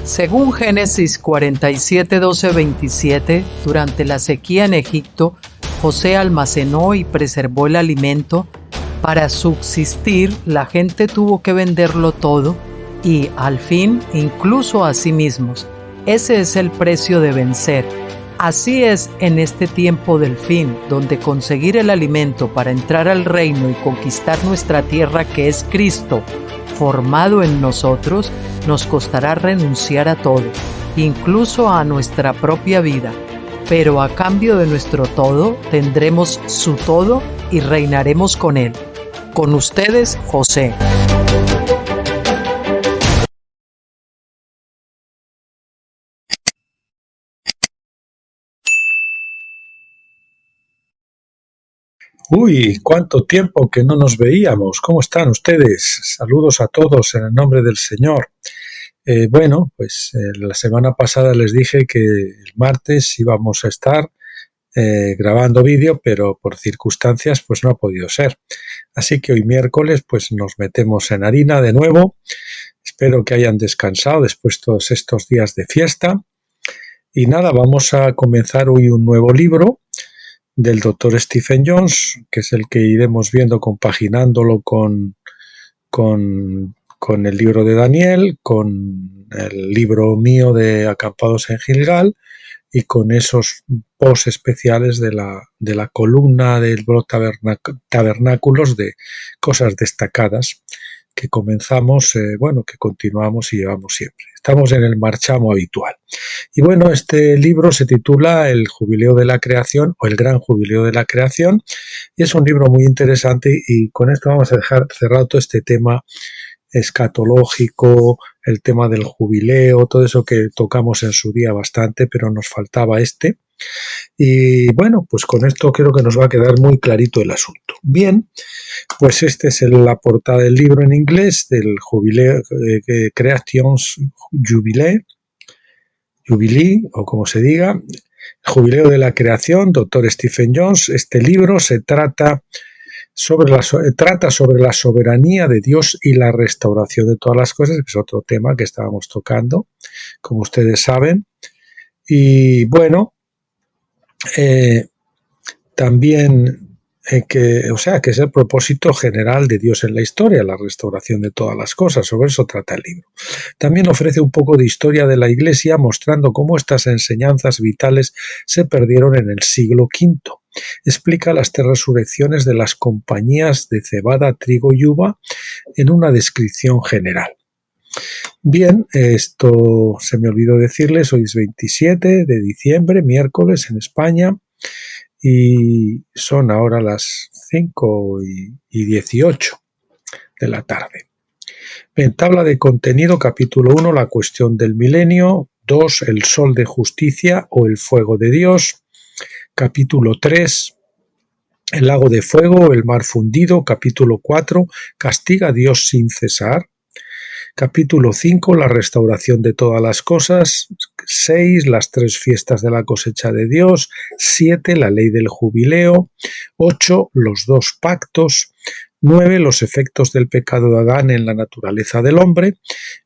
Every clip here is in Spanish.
Según Génesis 47, 12, 27, durante la sequía en Egipto, José almacenó y preservó el alimento. Para subsistir, la gente tuvo que venderlo todo y, al fin, incluso a sí mismos. Ese es el precio de vencer. Así es en este tiempo del fin, donde conseguir el alimento para entrar al reino y conquistar nuestra tierra, que es Cristo, formado en nosotros, nos costará renunciar a todo, incluso a nuestra propia vida. Pero a cambio de nuestro todo, tendremos su todo y reinaremos con él. Con ustedes, José. Uy, cuánto tiempo que no nos veíamos. ¿Cómo están ustedes? Saludos a todos en el nombre del Señor. La semana pasada les dije que el martes íbamos a estar grabando vídeo, pero por circunstancias pues no ha podido ser. Así que hoy miércoles pues nos metemos en harina de nuevo. Espero que hayan descansado después de todos estos días de fiesta. Y nada, vamos a comenzar hoy un nuevo libro del doctor Stephen Jones, que es el que iremos viendo, compaginándolo con el libro de Daniel, con el libro mío de Acampados en Gilgal y con esos posts especiales de la columna del blog Tabernáculos de cosas destacadas que comenzamos, que continuamos y llevamos siempre. Estamos en el marchamo habitual. Y bueno, este libro se titula El Jubileo de la Creación o El Gran Jubileo de la Creación y es un libro muy interesante y con esto vamos a dejar cerrado todo este tema escatológico, el tema del jubileo, todo eso que tocamos en su día bastante, pero nos faltaba este. Y bueno, pues con esto creo que nos va a quedar muy clarito el asunto. Bien, pues este es la portada del libro en inglés, del Jubileo, Creations Jubilee, o como se diga, Jubileo de la Creación, Dr. Stephen Jones. Este libro trata sobre la soberanía de Dios y la restauración de todas las cosas, que es otro tema que estábamos tocando, como ustedes saben. Y bueno, también que es el propósito general de Dios en la historia, la restauración de todas las cosas. Sobre eso trata el libro. También ofrece un poco de historia de la Iglesia, mostrando cómo estas enseñanzas vitales se perdieron en el siglo V. Explica las tres resurrecciones de las compañías de cebada, trigo y uva en una descripción general. Bien, esto se me olvidó decirles, hoy es 27 de diciembre, miércoles en España, y son ahora las 5:18 de la tarde. En tabla de contenido, capítulo 1, la cuestión del milenio. 2, el sol de justicia o el fuego de Dios. Capítulo 3, el lago de fuego, el mar fundido. Capítulo 4, castiga a Dios sin cesar. Capítulo 5, la restauración de todas las cosas. 6, las tres fiestas de la cosecha de Dios. 7, la ley del jubileo. 8, los dos pactos. 9, los efectos del pecado de Adán en la naturaleza del hombre.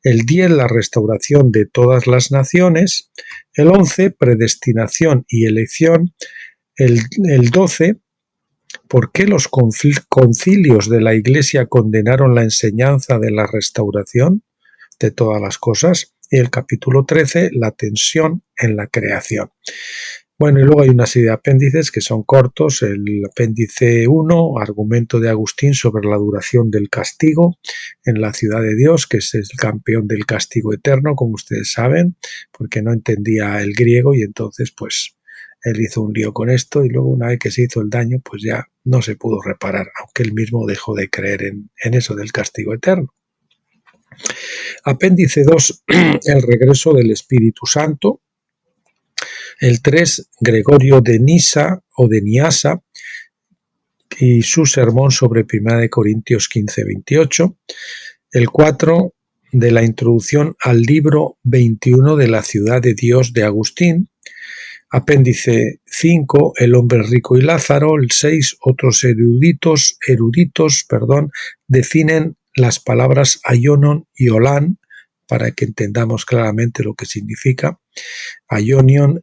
El 10, la restauración de todas las naciones. El 11, predestinación y elección. El 12, ¿por qué los concilios de la Iglesia condenaron la enseñanza de la restauración de todas las cosas? Y el capítulo 13, la tensión en la creación. Bueno, y luego hay una serie de apéndices que son cortos. El apéndice 1, argumento de Agustín sobre la duración del castigo en la ciudad de Dios, que es el campeón del castigo eterno, como ustedes saben, porque no entendía el griego y entonces pues él hizo un lío con esto y luego una vez que se hizo el daño pues ya no se pudo reparar, aunque él mismo dejó de creer en eso del castigo eterno. Apéndice 2, el regreso del Espíritu Santo. El 3, Gregorio de Nisa o de Niasa y su sermón sobre 1 Corintios 15-28. El 4, de la introducción al libro 21 de la ciudad de Dios de Agustín. Apéndice 5, el hombre rico y Lázaro. El 6, otros eruditos, definen las palabras aionon y olán, para que entendamos claramente lo que significa. Aionion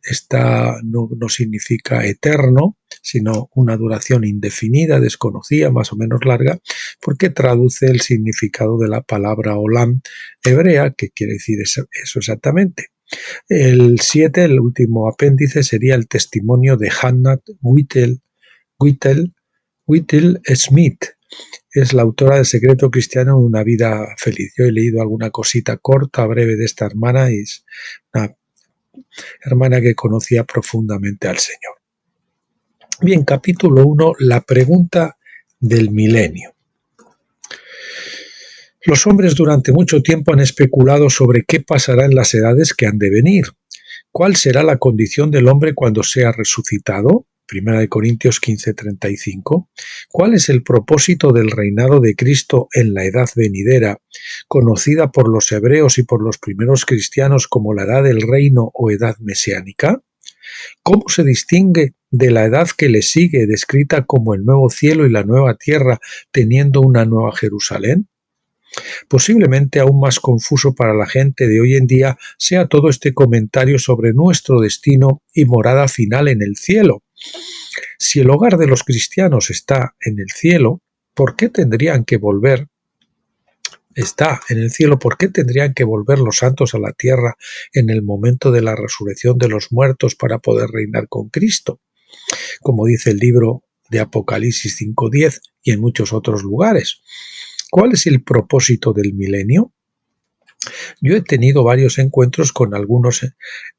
no significa eterno, sino una duración indefinida, desconocida, más o menos larga, porque traduce el significado de la palabra olam hebrea, que quiere decir eso exactamente. El 7, el último apéndice, sería el testimonio de Hannah Whittle Smith. Es la autora del Secreto Cristiano de una vida feliz. Yo he leído alguna cosita corta, breve de esta hermana, y es una hermana que conocía profundamente al Señor. Bien, capítulo 1, la pregunta del milenio. Los hombres durante mucho tiempo han especulado sobre qué pasará en las edades que han de venir. ¿Cuál será la condición del hombre cuando sea resucitado? 1 Corintios 15:35. ¿Cuál es el propósito del reinado de Cristo en la edad venidera, conocida por los hebreos y por los primeros cristianos como la edad del reino o edad mesiánica? ¿Cómo se distingue de la edad que le sigue, descrita como el nuevo cielo y la nueva tierra, teniendo una nueva Jerusalén? Posiblemente aún más confuso para la gente de hoy en día sea todo este comentario sobre nuestro destino y morada final en el cielo. Si el hogar de los cristianos está en el cielo, ¿por qué tendrían que volver? Está en el cielo, ¿por qué tendrían que volver los santos a la tierra en el momento de la resurrección de los muertos para poder reinar con Cristo? Como dice el libro de Apocalipsis 5:10 y en muchos otros lugares. ¿Cuál es el propósito del milenio? Yo he tenido varios encuentros con algunos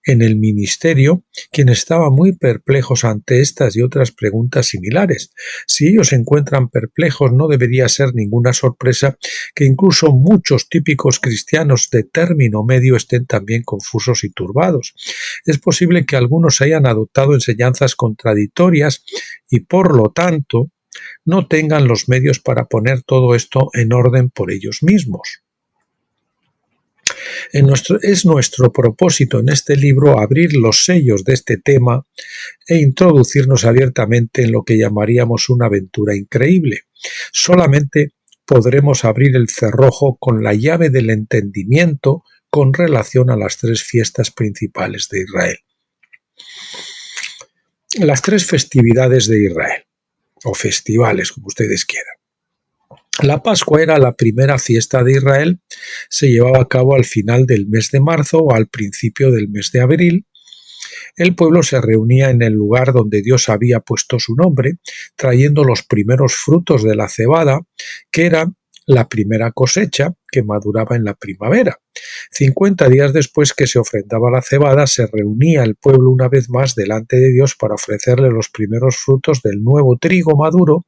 en el ministerio, quienes estaban muy perplejos ante estas y otras preguntas similares. Si ellos se encuentran perplejos, no debería ser ninguna sorpresa que incluso muchos típicos cristianos de término medio estén también confusos y turbados. Es posible que algunos hayan adoptado enseñanzas contradictorias y, por lo tanto, no tengan los medios para poner todo esto en orden por ellos mismos. Es nuestro propósito en este libro abrir los sellos de este tema e introducirnos abiertamente en lo que llamaríamos una aventura increíble. Solamente podremos abrir el cerrojo con la llave del entendimiento con relación a las tres fiestas principales de Israel. Las tres festividades de Israel, o festivales, como ustedes quieran. La Pascua era la primera fiesta de Israel, se llevaba a cabo al final del mes de marzo o al principio del mes de abril. El pueblo se reunía en el lugar donde Dios había puesto su nombre, trayendo los primeros frutos de la cebada, que era la primera cosecha que maduraba en la primavera. 50 días después que se ofrendaba la cebada, se reunía el pueblo una vez más delante de Dios para ofrecerle los primeros frutos del nuevo trigo maduro,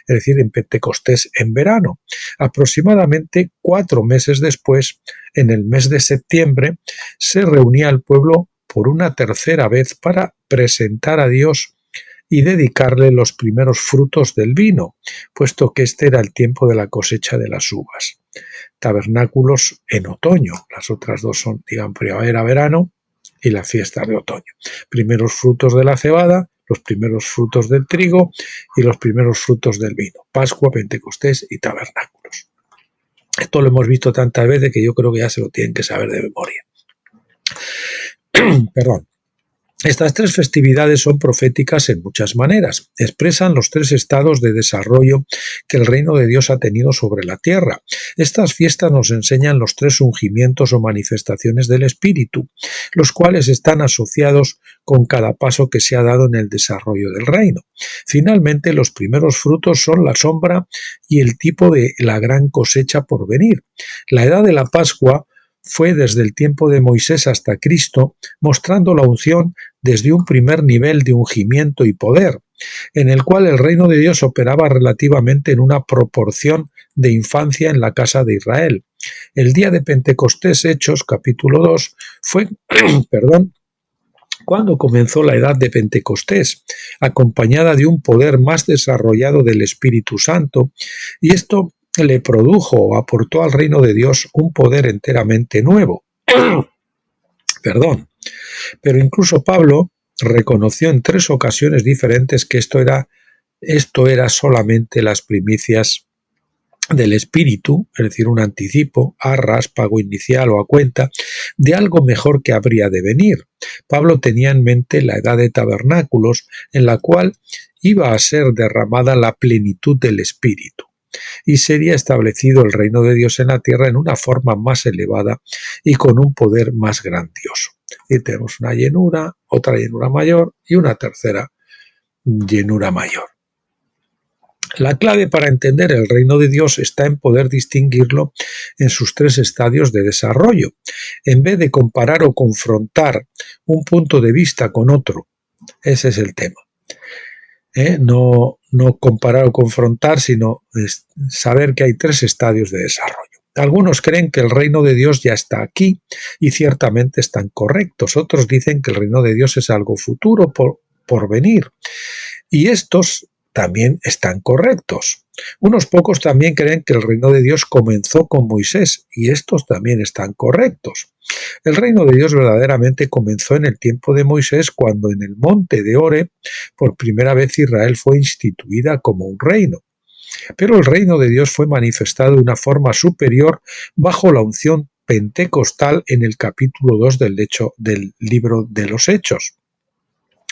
es decir, en Pentecostés en verano. Aproximadamente 4 meses después, en el mes de septiembre, se reunía el pueblo por una tercera vez para presentar a Dios y dedicarle los primeros frutos del vino, puesto que este era el tiempo de la cosecha de las uvas. Tabernáculos en otoño, las otras dos son, digamos, primavera, verano y la fiesta de otoño. Primeros frutos de la cebada, los primeros frutos del trigo y los primeros frutos del vino. Pascua, Pentecostés y tabernáculos. Esto lo hemos visto tantas veces que yo creo que ya se lo tienen que saber de memoria. Perdón. Estas tres festividades son proféticas en muchas maneras. Expresan los tres estados de desarrollo que el reino de Dios ha tenido sobre la tierra. Estas fiestas nos enseñan los tres ungimientos o manifestaciones del Espíritu, los cuales están asociados con cada paso que se ha dado en el desarrollo del reino. Finalmente, los primeros frutos son la sombra y el tipo de la gran cosecha por venir. La edad de la Pascua fue desde el tiempo de Moisés hasta Cristo, mostrando la unción desde un primer nivel de ungimiento y poder, en el cual el reino de Dios operaba relativamente en una proporción de infancia en la casa de Israel. El día de Pentecostés, Hechos, capítulo 2, fue, cuando comenzó la edad de Pentecostés, acompañada de un poder más desarrollado del Espíritu Santo, y esto le produjo o aportó al reino de Dios un poder enteramente nuevo. Pero incluso Pablo reconoció en 3 ocasiones diferentes que esto era solamente las primicias del espíritu, es decir, un anticipo, arras, pago inicial o a cuenta, de algo mejor que habría de venir. Pablo tenía en mente la edad de tabernáculos, en la cual iba a ser derramada la plenitud del espíritu, y sería establecido el reino de Dios en la tierra en una forma más elevada y con un poder más grandioso. Y tenemos una llenura, otra llenura mayor y una tercera llenura mayor. La clave para entender el reino de Dios está en poder distinguirlo en sus tres estadios de desarrollo. En vez de comparar o confrontar un punto de vista con otro, ese es el tema. No comparar o confrontar, sino saber que hay tres estadios de desarrollo. Algunos creen que el reino de Dios ya está aquí y ciertamente están correctos. Otros dicen que el reino de Dios es algo futuro por venir. Y estos también están correctos. Unos pocos también creen que el reino de Dios comenzó con Moisés y estos también están correctos. El reino de Dios verdaderamente comenzó en el tiempo de Moisés, cuando en el monte de Oreb por primera vez Israel fue instituida como un reino. Pero el reino de Dios fue manifestado de una forma superior bajo la unción pentecostal en el capítulo 2 del libro de los Hechos.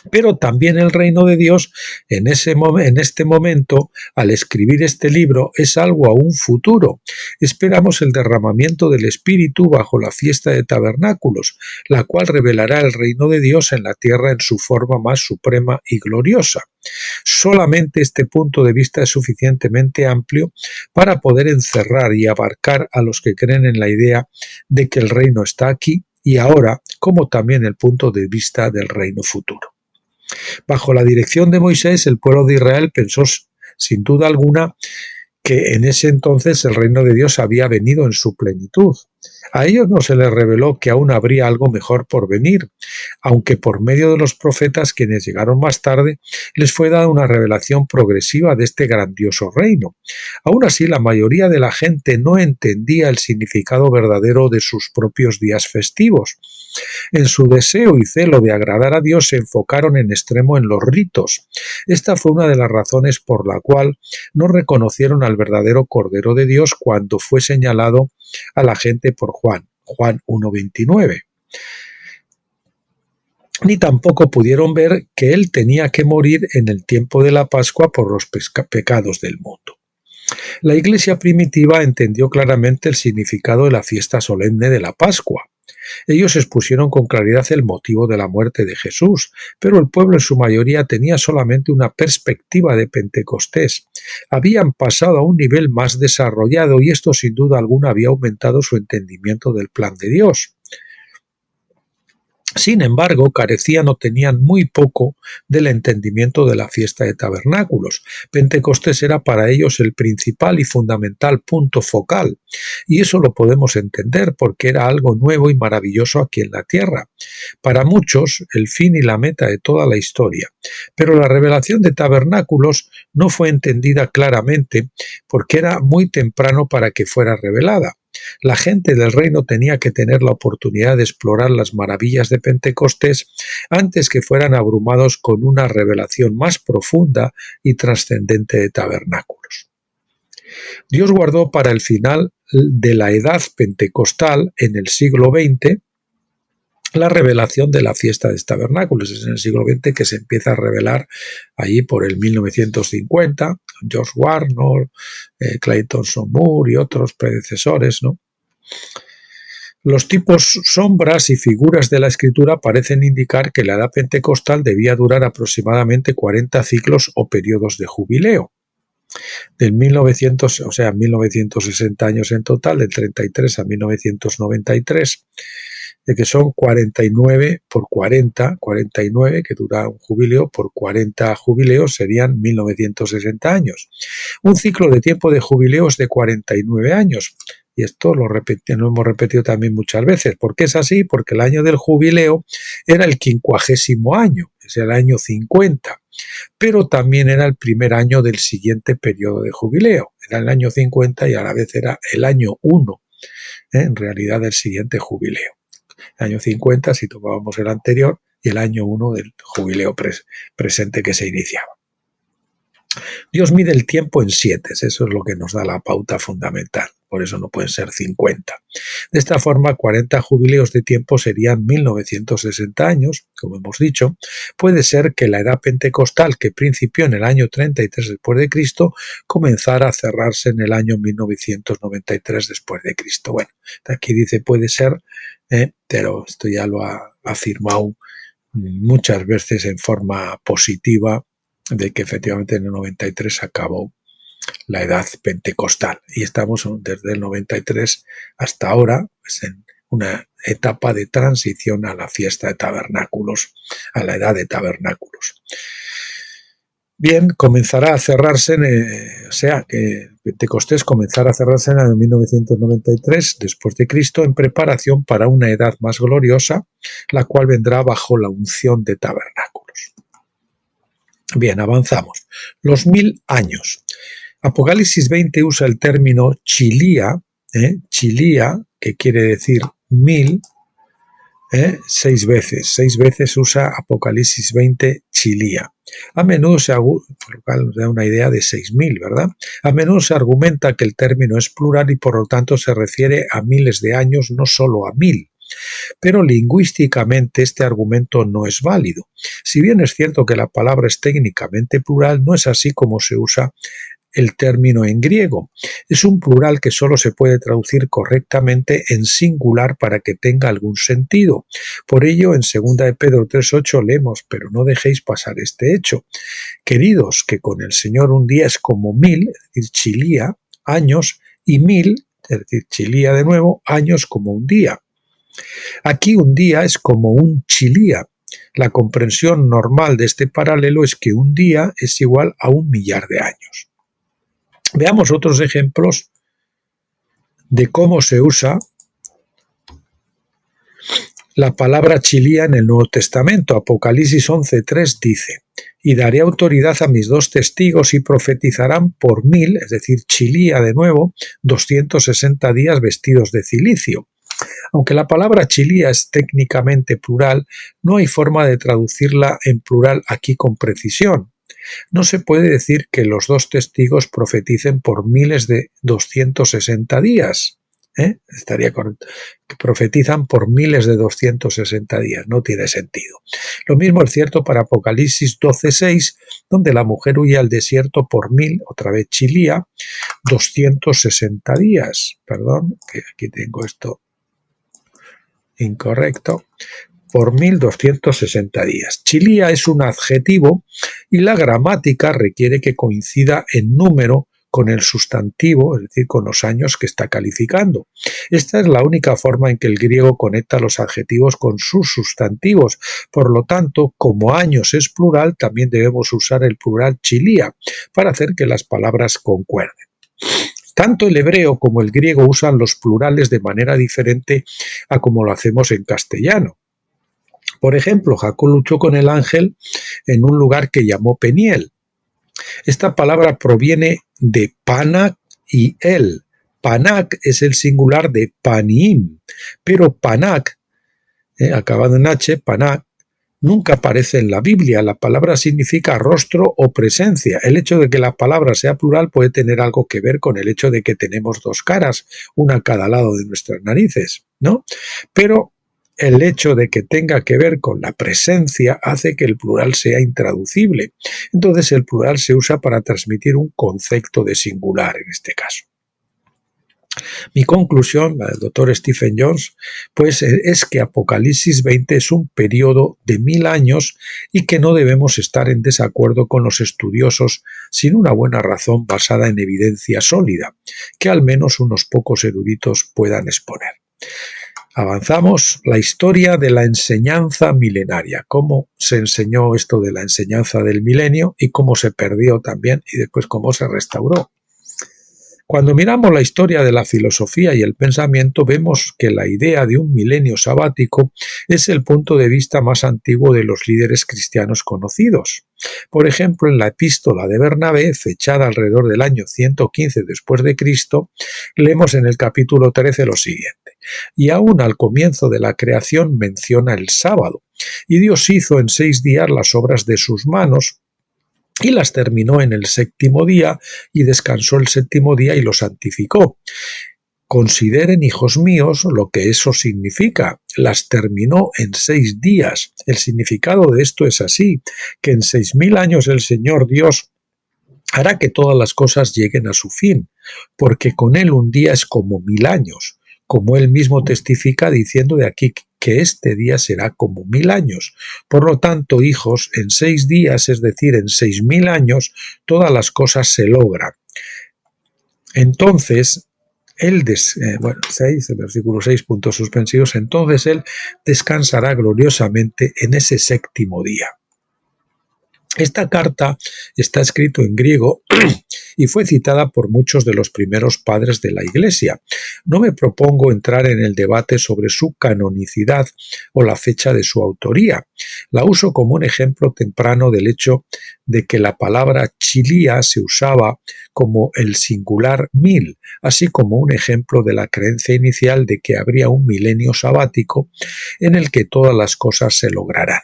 Pero también el reino de Dios en este momento, al escribir este libro, es algo aún futuro. Esperamos el derramamiento del Espíritu bajo la fiesta de tabernáculos, la cual revelará el reino de Dios en la tierra en su forma más suprema y gloriosa. Solamente este punto de vista es suficientemente amplio para poder encerrar y abarcar a los que creen en la idea de que el reino está aquí y ahora, como también el punto de vista del reino futuro. Bajo la dirección de Moisés, el pueblo de Israel pensó sin duda alguna que en ese entonces el reino de Dios había venido en su plenitud. A ellos no se les reveló que aún habría algo mejor por venir, aunque por medio de los profetas, quienes llegaron más tarde, les fue dada una revelación progresiva de este grandioso reino. Aún así, la mayoría de la gente no entendía el significado verdadero de sus propios días festivos. En su deseo y celo de agradar a Dios se enfocaron en extremo en los ritos. Esta fue una de las razones por la cual no reconocieron al verdadero Cordero de Dios cuando fue señalado a la gente por Juan 1:29. Ni tampoco pudieron ver que él tenía que morir en el tiempo de la Pascua por los pecados del mundo. La Iglesia primitiva entendió claramente el significado de la fiesta solemne de la Pascua. Ellos expusieron con claridad el motivo de la muerte de Jesús, pero el pueblo en su mayoría tenía solamente una perspectiva de Pentecostés. Habían pasado a un nivel más desarrollado y esto sin duda alguna había aumentado su entendimiento del plan de Dios. Sin embargo, carecían o tenían muy poco del entendimiento de la fiesta de tabernáculos. Pentecostés era para ellos el principal y fundamental punto focal, y eso lo podemos entender porque era algo nuevo y maravilloso aquí en la tierra. Para muchos, el fin y la meta de toda la historia. Pero la revelación de tabernáculos no fue entendida claramente porque era muy temprano para que fuera revelada. La gente del reino tenía que tener la oportunidad de explorar las maravillas de Pentecostés antes que fueran abrumados con una revelación más profunda y trascendente de tabernáculos. Dios guardó para el final de la edad pentecostal, en el siglo XX, la revelación de la fiesta de tabernáculos. Es en el siglo XX que se empieza a revelar allí por el 1950, George Warner, Clayton Moore y otros predecesores, ¿no? Los tipos, sombras y figuras de la escritura parecen indicar que la edad pentecostal debía durar aproximadamente 40 ciclos o periodos de jubileo. Del 1960 años en total, del 33 a 1993, de que son 49 por 40, 49 que dura un jubileo, por 40 jubileos serían 1960 años. Un ciclo de tiempo de jubileo es de 49 años. Y esto lo hemos repetido también muchas veces. ¿Por qué es así? Porque el año del jubileo era el 50º año, es el año 50, pero también era el primer año del siguiente periodo de jubileo. Era el año 50 y a la vez era el año 1, en realidad del siguiente jubileo. El año 50 si tomábamos el anterior y el año 1 del jubileo presente que se iniciaba. Dios mide el tiempo en 7, eso es lo que nos da la pauta fundamental, por eso no pueden ser 50. De esta forma, 40 jubileos de tiempo serían 1960 años, como hemos dicho. Puede ser que la edad pentecostal, que principió en el año 33 después de Cristo, comenzara a cerrarse en el año 1993 después de Cristo. Bueno, aquí dice puede ser, pero esto ya lo ha afirmado muchas veces en forma positiva, de que efectivamente en el 93 acabó la edad pentecostal y estamos desde el 93 hasta ahora pues, en una etapa de transición a la fiesta de tabernáculos, a la edad de tabernáculos. Bien, comenzará a cerrarse, o sea, que Pentecostés comenzará a cerrarse en el año 1993 después de Cristo en preparación para una edad más gloriosa, la cual vendrá bajo la unción de tabernáculos. Bien, avanzamos. Los 1000 años. Apocalipsis 20 usa el término chilía, que quiere decir 1000, 6 veces. 6 veces usa Apocalipsis 20 chilía. A menudo por lo cual nos da una idea de 6000, ¿verdad? A menudo se argumenta que el término es plural y por lo tanto se refiere a miles de años, no solo a 1000. Pero lingüísticamente este argumento no es válido. Si bien es cierto que la palabra es técnicamente plural, no es así como se usa el término en griego. Es un plural que solo se puede traducir correctamente en singular para que tenga algún sentido. Por ello, en 2 de Pedro 3:8 leemos, pero no dejéis pasar este hecho. Queridos, que con el Señor un día es como 1000, es decir, chilía, años, y 1000, es decir, chilía de nuevo, años como un día. Aquí un día es como un chilía. La comprensión normal de este paralelo es que un día es igual a 1.000.000 de años. Veamos otros ejemplos de cómo se usa la palabra chilía en el Nuevo Testamento. Apocalipsis 11:3 dice: y daré autoridad a mis 2 testigos y profetizarán por 1000, es decir, chilía de nuevo, 260 días vestidos de cilicio. Aunque la palabra chilía es técnicamente plural, no hay forma de traducirla en plural aquí con precisión. No se puede decir que los 2 testigos profeticen por miles de 260 días. Estaría correcto. Que profetizan por miles de 260 días. No tiene sentido. Lo mismo es cierto para Apocalipsis 12:6, donde la mujer huye al desierto por 1000, otra vez chilía, 260 días. Perdón, que aquí tengo esto incorrecto. Por 1260 días. Chilía es un adjetivo y la gramática requiere que coincida en número con el sustantivo, es decir, con los años que está calificando. Esta es la única forma en que el griego conecta los adjetivos con sus sustantivos. Por lo tanto, como años es plural, también debemos usar el plural chilía para hacer que las palabras concuerden. Tanto el hebreo como el griego usan los plurales de manera diferente a como lo hacemos en castellano. Por ejemplo, Jacob luchó con el ángel en un lugar que llamó Peniel. Esta palabra proviene de Panac y El. Panac es el singular de Paniim, pero Panac, acabado en H, Panac, nunca aparece en la Biblia. La palabra significa rostro o presencia. El hecho de que la palabra sea plural puede tener algo que ver con el hecho de que tenemos 2 caras, una a cada lado de nuestras narices, ¿no? Pero el hecho de que tenga que ver con la presencia hace que el plural sea intraducible. Entonces el plural se usa para transmitir un concepto de singular en este caso. Mi conclusión, la del doctor Stephen Jones, pues es que Apocalipsis 20 es un periodo de 1000 años y que no debemos estar en desacuerdo con los estudiosos sin una buena razón basada en evidencia sólida, que al menos unos pocos eruditos puedan exponer. Avanzamos, la historia de la enseñanza milenaria, cómo se enseñó esto de la enseñanza del milenio y cómo se perdió también y después cómo se restauró. Cuando miramos la historia de la filosofía y el pensamiento, vemos que la idea de un milenio sabático es el punto de vista más antiguo de los líderes cristianos conocidos. Por ejemplo, en la epístola de Bernabé, fechada alrededor del año 115 después de Cristo, leemos en el capítulo 13 lo siguiente: y aún al comienzo de la creación menciona el sábado, y Dios hizo en 6 días las obras de sus manos, y las terminó en el séptimo día, y descansó el séptimo día y lo santificó. Consideren, hijos míos, lo que eso significa. Las terminó en 6 días. El significado de esto es así, que en 6000 años el Señor Dios hará que todas las cosas lleguen a su fin, porque con él un día es como 1000 años, como él mismo testifica diciendo de aquí que este día será como 1000 años. Por lo tanto, hijos, en 6 días, es decir, en 6000 años, todas las cosas se logran. Entonces, el versículo 6, puntos suspensivos, entonces él descansará gloriosamente en ese séptimo día. Esta carta está escrita en griego y fue citada por muchos de los primeros padres de la Iglesia. No me propongo entrar en el debate sobre su canonicidad o la fecha de su autoría. La uso como un ejemplo temprano del hecho de que la palabra chilia se usaba como el singular 1000, así como un ejemplo de la creencia inicial de que habría un milenio sabático en el que todas las cosas se lograrán.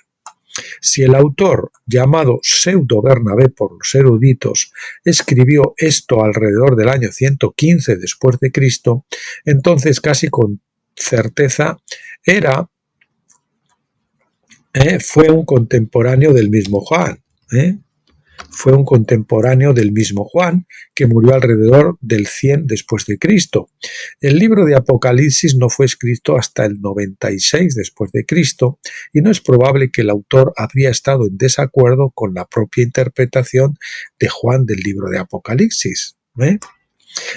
Si el autor, llamado Pseudo Bernabé por los eruditos, escribió esto alrededor del año 115 después de Cristo, entonces casi con certeza fue un contemporáneo del mismo Juan. Fue un contemporáneo del mismo Juan, que murió alrededor del 100 después de Cristo. El libro de Apocalipsis no fue escrito hasta el 96 después de Cristo, y no es probable que el autor habría estado en desacuerdo con la propia interpretación de Juan del libro de Apocalipsis.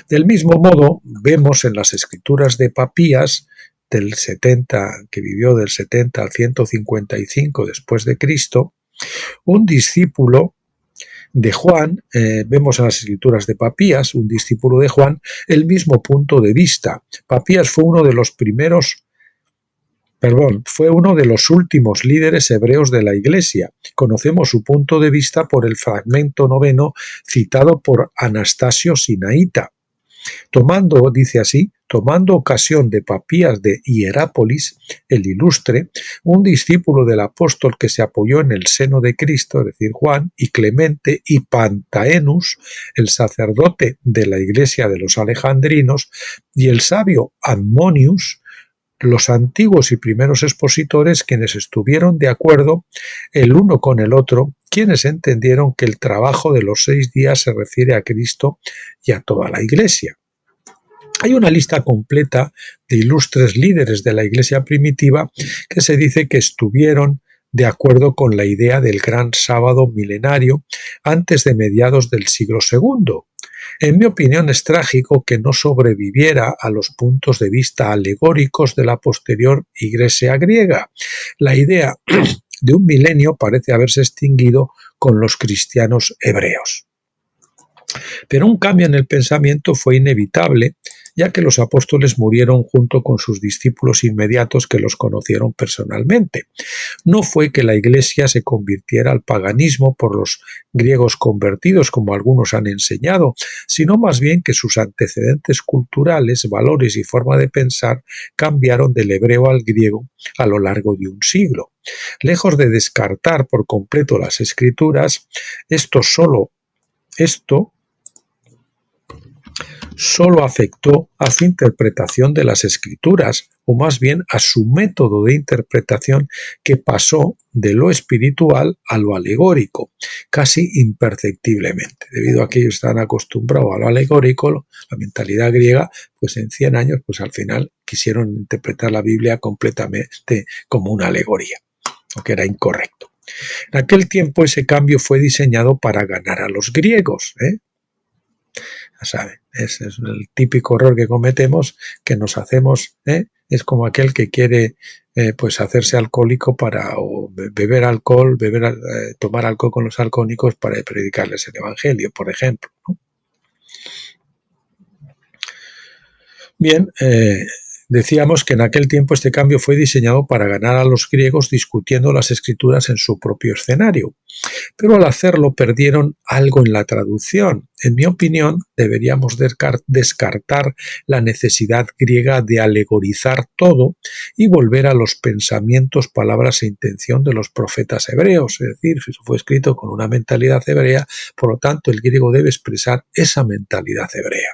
Del mismo modo, vemos en las escrituras de Papías, que vivió del 70 al 155 después de Cristo, un discípulo de Juan, vemos en las escrituras de Papías, un discípulo de Juan, el mismo punto de vista. Papías fue uno de los últimos líderes hebreos de la Iglesia. Conocemos su punto de vista por el fragmento 9 citado por Anastasio Sinaíta. Dice así, tomando ocasión de Papías de Hierápolis, el ilustre, un discípulo del apóstol que se apoyó en el seno de Cristo, es decir, Juan, y Clemente y Pantaenus, el sacerdote de la iglesia de los alejandrinos, y el sabio Ammonius, los antiguos y primeros expositores, quienes estuvieron de acuerdo el uno con el otro, quienes entendieron que el trabajo de los 6 días se refiere a Cristo y a toda la Iglesia. Hay una lista completa de ilustres líderes de la Iglesia primitiva que se dice que estuvieron de acuerdo con la idea del gran sábado milenario antes de mediados del siglo II. En mi opinión, es trágico que no sobreviviera a los puntos de vista alegóricos de la posterior Iglesia griega. La idea de un milenio parece haberse extinguido con los cristianos hebreos. Pero un cambio en el pensamiento fue inevitable, ya que los apóstoles murieron junto con sus discípulos inmediatos que los conocieron personalmente. No fue que la Iglesia se convirtiera al paganismo por los griegos convertidos, como algunos han enseñado, sino más bien que sus antecedentes culturales, valores y forma de pensar cambiaron del hebreo al griego a lo largo de un siglo. Lejos de descartar por completo las escrituras, esto solo afectó a su interpretación de las escrituras, o más bien a su método de interpretación, que pasó de lo espiritual a lo alegórico, casi imperceptiblemente. Debido a que ellos estaban acostumbrados a lo alegórico, la mentalidad griega, pues en 100 años, pues al final quisieron interpretar la Biblia completamente como una alegoría, lo que era incorrecto. En aquel tiempo ese cambio fue diseñado para ganar a los griegos, Ya saben, ese es el típico error que cometemos, que nos hacemos, es como aquel que quiere pues hacerse alcohólico o beber alcohol, tomar alcohol con los alcohólicos para predicarles el evangelio, por ejemplo, ¿no? Bien, decíamos que en aquel tiempo este cambio fue diseñado para ganar a los griegos discutiendo las escrituras en su propio escenario. pero al hacerlo perdieron algo en la traducción. En mi opinión, deberíamos descartar la necesidad griega de alegorizar todo y volver a los pensamientos, palabras e intención de los profetas hebreos. Es decir, fue escrito con una mentalidad hebrea, por lo tanto el griego debe expresar esa mentalidad hebrea,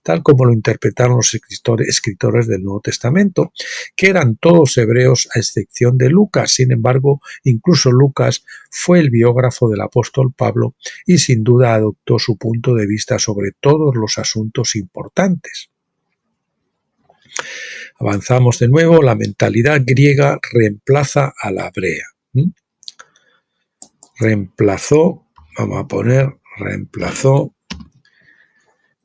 tal como lo interpretaron los escritores del Nuevo Testamento, que eran todos hebreos a excepción de Lucas. Sin embargo, incluso Lucas fue el biógrafo del apóstol Pablo y sin duda adoptó su punto de vista sobre todos los asuntos importantes. Avanzamos de nuevo, la mentalidad griega reemplaza a la hebrea. Reemplazó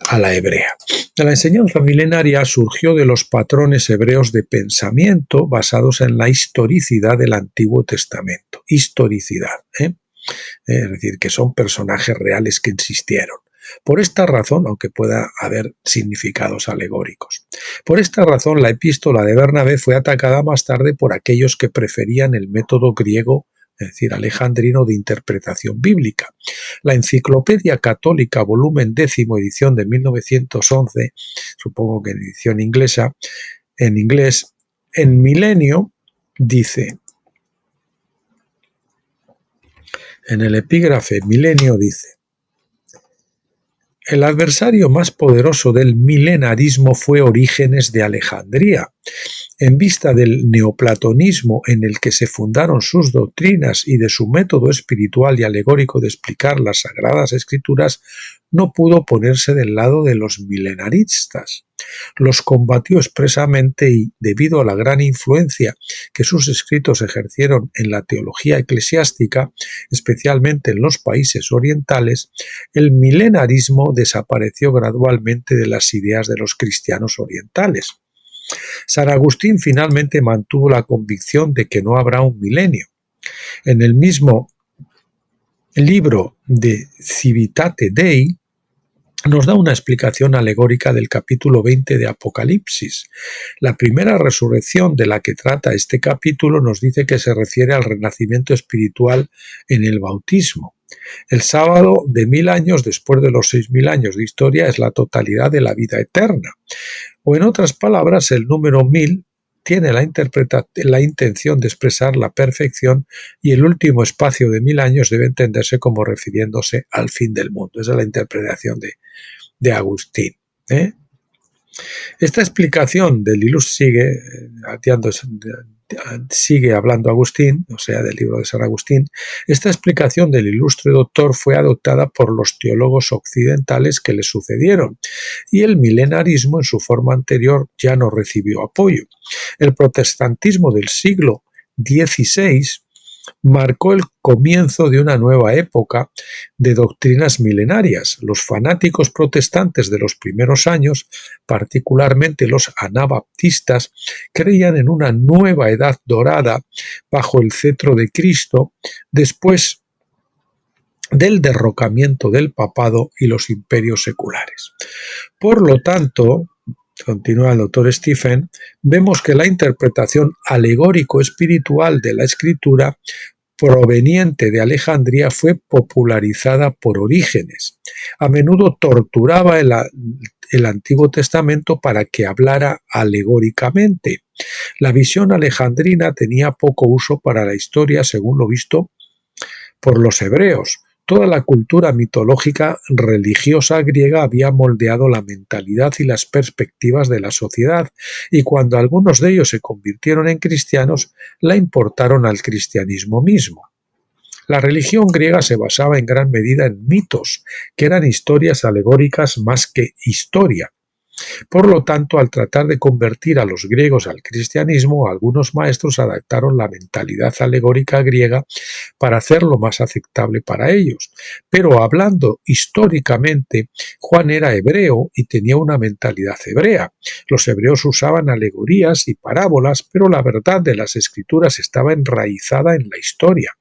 a la hebrea. La enseñanza milenaria surgió de los patrones hebreos de pensamiento basados en la historicidad del Antiguo Testamento. Historicidad, es decir, que son personajes reales que existieron. Por esta razón, aunque pueda haber significados alegóricos. Por esta razón, la epístola de Bernabé fue atacada más tarde por aquellos que preferían el método griego, es decir, alejandrino, de interpretación bíblica. La Enciclopedia Católica, volumen 10, edición de 1911, supongo que en edición inglesa, en inglés, en Milenio, dice, en el epígrafe Milenio dice: el adversario más poderoso del milenarismo fue Orígenes de Alejandría. En vista del neoplatonismo en el que se fundaron sus doctrinas y de su método espiritual y alegórico de explicar las Sagradas Escrituras, no pudo ponerse del lado de los milenaristas. Los combatió expresamente y, debido a la gran influencia que sus escritos ejercieron en la teología eclesiástica, especialmente en los países orientales, el milenarismo desapareció gradualmente de las ideas de los cristianos orientales. San Agustín finalmente mantuvo la convicción de que no habrá un milenio. En el mismo libro de Civitate Dei nos da una explicación alegórica del capítulo 20 de Apocalipsis. La primera resurrección de la que trata este capítulo nos dice que se refiere al renacimiento espiritual en el bautismo. El sábado de 1000 años después de los 6000 años de historia es la totalidad de la vida eterna. O en otras palabras, el número 1000 tiene la intención de expresar la perfección y el último espacio de 1000 años debe entenderse como refiriéndose al fin del mundo. Esa es la interpretación de Agustín. Esta explicación del ilustre sigue hablando Agustín, o sea, del libro de San Agustín. Esta explicación del ilustre doctor fue adoptada por los teólogos occidentales que le sucedieron, y el milenarismo en su forma anterior ya no recibió apoyo. El protestantismo del siglo XVI marcó el comienzo de una nueva época de doctrinas milenarias. Los fanáticos protestantes de los primeros años, particularmente los anabaptistas, creían en una nueva edad dorada bajo el cetro de Cristo después del derrocamiento del papado y los imperios seculares. Por lo tanto, continúa el doctor Stephen, vemos que la interpretación alegórico-espiritual de la escritura proveniente de Alejandría fue popularizada por Orígenes. A menudo torturaba el Antiguo Testamento para que hablara alegóricamente. La visión alejandrina tenía poco uso para la historia, según lo visto por los hebreos. Toda la cultura mitológica religiosa griega había moldeado la mentalidad y las perspectivas de la sociedad, y cuando algunos de ellos se convirtieron en cristianos, la importaron al cristianismo mismo. La religión griega se basaba en gran medida en mitos, que eran historias alegóricas más que historia. Por lo tanto, al tratar de convertir a los griegos al cristianismo, algunos maestros adaptaron la mentalidad alegórica griega para hacerlo más aceptable para ellos. Pero hablando históricamente, Juan era hebreo y tenía una mentalidad hebrea. Los hebreos usaban alegorías y parábolas, pero la verdad de las escrituras estaba enraizada en la historia.